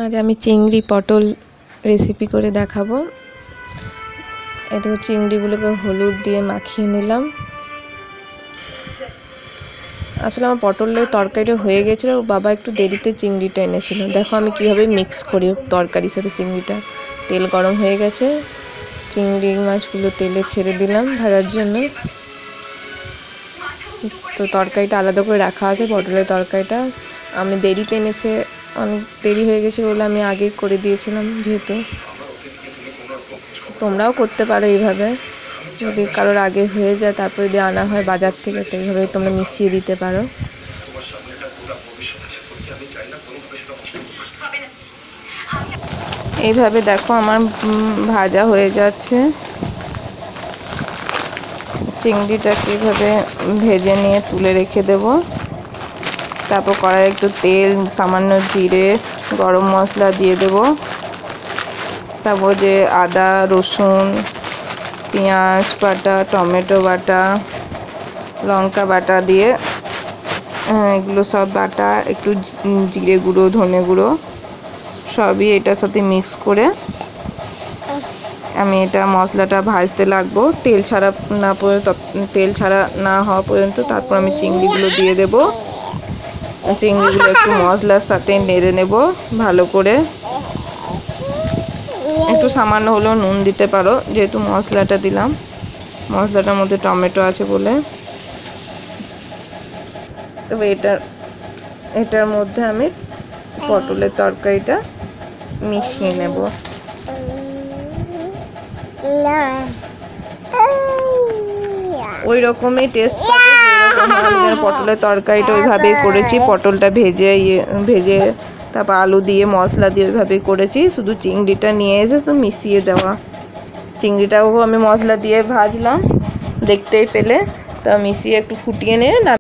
আজ আমি চিংড়ি পটল রেসিপি করে দেখাবো। এই দেখো চিংড়িগুলোকে হলুদ দিয়ে মাখিয়ে নিলাম। আসলে আমার পটলের তরকারিটা হয়ে গেছিলো, বাবা একটু দেরিতে চিংড়িটা এনেছিল। দেখো আমি কিভাবে মিক্স করি তরকারির সাথে চিংড়িটা। তেল গরম হয়ে গেছে, চিংড়ি মাছগুলো তেলে ছেড়ে দিলাম ভাজার জন্য। তো তরকারিটা আলাদা করে রাখা আছে, পটলের তরকারিটা আমি দেরিতে এনেছে, অনেক দেরি হয়ে গেছে বলে আমি আগে করে দিয়েছিলাম। যেহেতু তোমরাও করতে পারো এইভাবে, যদি কারোর আগে হয়ে যায় তারপর যদি আনা হয় বাজার থেকে, তো এইভাবে তোমরা মিশিয়ে দিতে পারো। এইভাবে দেখো আমার ভাজা হয়ে যাচ্ছে। চিংড়িটাকে এইভাবে ভেজে নিয়ে তুলে রেখে দেব। তারপর কড়াইয়ে একটু তেল, সামান্য জিরে, গরম মশলা দিয়ে দেব। তারপর যে আদা, রসুন, পেঁয়াজ বাটা, টমেটো বাটা, লঙ্কা বাটা দিয়ে এগুলো সব বাটা, একটু জিরে গুঁড়ো, ধনে গুঁড়ো সবই এটার সাথে মিক্স করে আমি এটা মশলাটা ভাজতে লাগবো। তেল ছাড়া না হওয়া পর্যন্ত তারপর আমি চিংড়িগুলো দিয়ে দেব। চিংড়িগুলো একটু মশলার সাথে নেড়ে নেব ভালো করে। একটু সামান্য হলেও নুন দিতে পারো, যেহেতু মশলাটা দিলাম, মশলাটার মধ্যে টমেটো আছে বলে। তবে এটার মধ্যে আমি পটলের তরকারিটা মিশিয়ে নেব। ওই রকমই টেস্ট পাবে। পটলের তরকারিটা ওইভাবেই করেছি, পটলটা ভেজে তারপর আলু দিয়ে মশলা দিয়ে ওইভাবেই করেছি। শুধু চিংড়িটা নিয়ে এসে তো মিশিয়ে দেওয়া। চিংড়িটাও আমি মশলা দিয়ে ভাজলাম, দেখতেই পেলে। তা মিশিয়ে একটু ফুটিয়ে নিয়ে